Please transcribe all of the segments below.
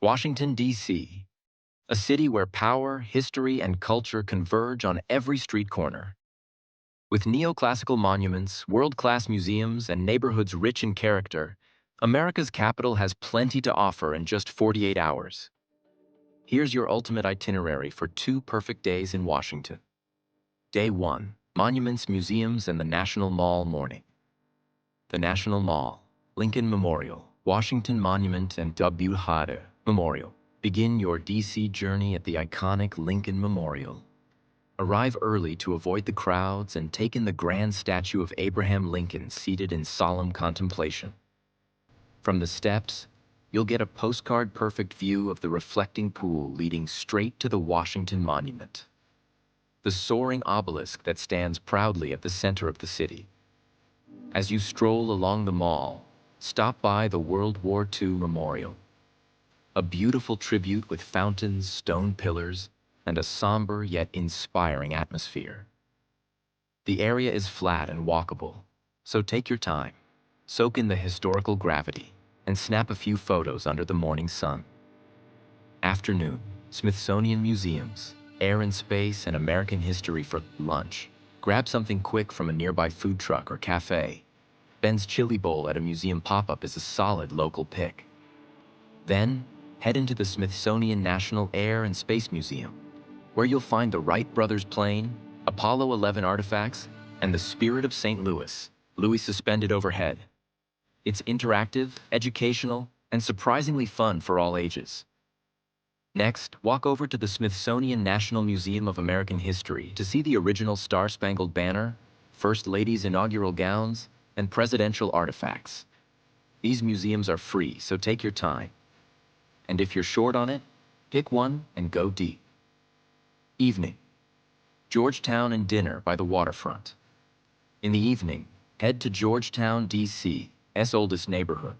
Washington, D.C., a city where power, history, and culture converge on every street corner. With neoclassical monuments, world-class museums, and neighborhoods rich in character, America's capital has plenty to offer in just 48 hours. Here's your ultimate itinerary for 2 perfect days in Washington. Day 1. Monuments, Museums, and the National Mall morning. The National Mall, Lincoln Memorial, Washington Monument, and W. Hade Memorial. Begin your D.C. journey at the iconic Lincoln Memorial. Arrive early to avoid the crowds and take in the grand statue of Abraham Lincoln seated in solemn contemplation. From the steps, you'll get a postcard-perfect view of the reflecting pool leading straight to the Washington Monument, the soaring obelisk that stands proudly at the center of the city. As you stroll along the mall, stop by the World War II Memorial, a beautiful tribute with fountains, stone pillars, and a somber yet inspiring atmosphere. The area is flat and walkable, so take your time, soak in the historical gravity, and snap a few photos under the morning sun. Afternoon, Smithsonian Museums, Air and Space, and American History for lunch. Grab something quick from a nearby food truck or cafe. Ben's Chili Bowl at a museum pop-up is a solid local pick. Then, head into the Smithsonian National Air and Space Museum, where you'll find the Wright brothers plane, Apollo 11 artifacts, and the Spirit of St. Louis suspended overhead. It's interactive, educational, and surprisingly fun for all ages. Next, walk over to the Smithsonian National Museum of American History to see the original Star-Spangled Banner, First Lady's inaugural gowns, and presidential artifacts. These museums are free, so take your time. And if you're short on it, pick one and go deep. Evening. Georgetown and dinner by the waterfront. In the evening, head to Georgetown, D.C.'s oldest neighborhood.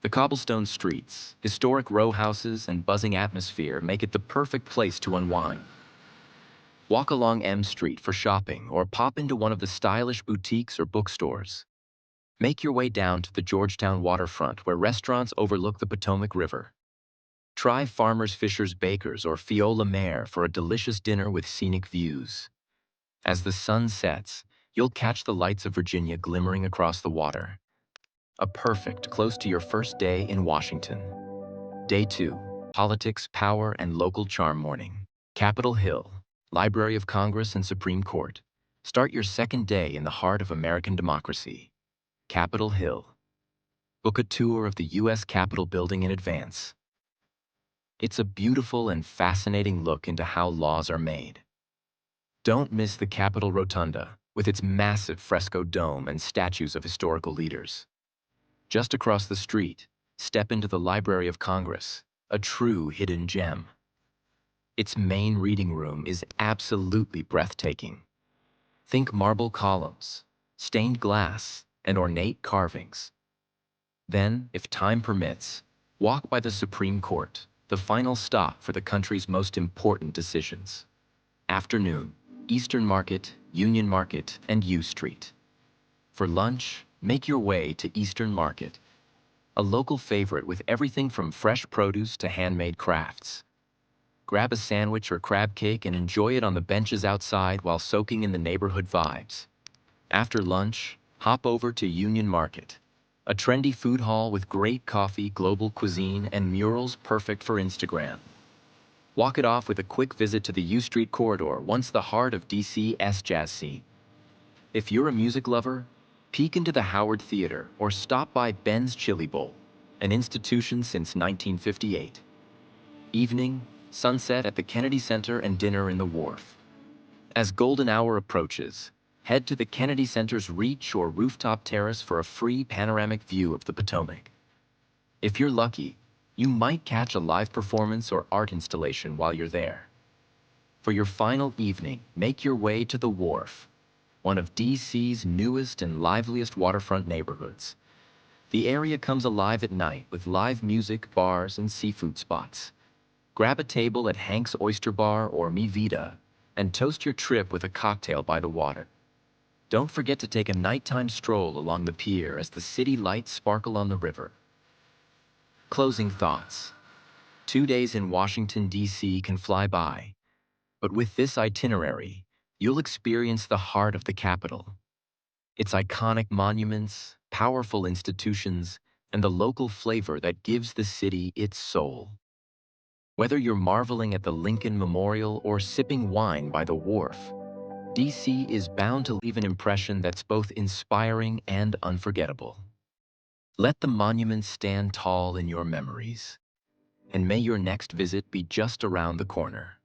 The cobblestone streets, historic row houses, and buzzing atmosphere make it the perfect place to unwind. Walk along M Street for shopping or pop into one of the stylish boutiques or bookstores. Make your way down to the Georgetown waterfront where restaurants overlook the Potomac River. Try Farmer's Fisher's Bakers or Fiola Mare for a delicious dinner with scenic views. As the sun sets, you'll catch the lights of Virginia glimmering across the water. A perfect close to your first day in Washington. Day 2. Politics, Power, and Local Charm morning. Capitol Hill, Library of Congress and Supreme Court. Start your second day in the heart of American democracy. Capitol Hill. Book a tour of the U.S. Capitol building in advance. It's a beautiful and fascinating look into how laws are made. Don't miss the Capitol Rotunda, with its massive fresco dome and statues of historical leaders. Just across the street, step into the Library of Congress, a true hidden gem. Its main reading room is absolutely breathtaking. Think marble columns, stained glass, and ornate carvings. Then, if time permits, walk by the Supreme Court, the final stop for the country's most important decisions. Afternoon, Eastern Market, Union Market, and U Street. For lunch, make your way to Eastern Market, a local favorite with everything from fresh produce to handmade crafts. Grab a sandwich or crab cake and enjoy it on the benches outside while soaking in the neighborhood vibes. After lunch, hop over to Union Market, a trendy food hall with great coffee, global cuisine, and murals perfect for Instagram. Walk it off with a quick visit to the U Street corridor, once the heart of DC's jazz scene. If you're a music lover, peek into the Howard Theater or stop by Ben's Chili Bowl, an institution since 1958. Evening, sunset at the Kennedy Center and dinner in the Wharf. As golden hour approaches, head to the Kennedy Center's Reach or rooftop terrace for a free panoramic view of the Potomac. If you're lucky, you might catch a live performance or art installation while you're there. For your final evening, make your way to the Wharf, one of DC's newest and liveliest waterfront neighborhoods. The area comes alive at night with live music, bars, and seafood spots. Grab a table at Hank's Oyster Bar or Mi Vida and toast your trip with a cocktail by the water. Don't forget to take a nighttime stroll along the pier as the city lights sparkle on the river. Closing thoughts. 2 days in Washington, D.C. can fly by, but with this itinerary, you'll experience the heart of the capital. Its iconic monuments, powerful institutions, and the local flavor that gives the city its soul. Whether you're marveling at the Lincoln Memorial or sipping wine by the wharf, DC is bound to leave an impression that's both inspiring and unforgettable. Let the monuments stand tall in your memories, and may your next visit be just around the corner.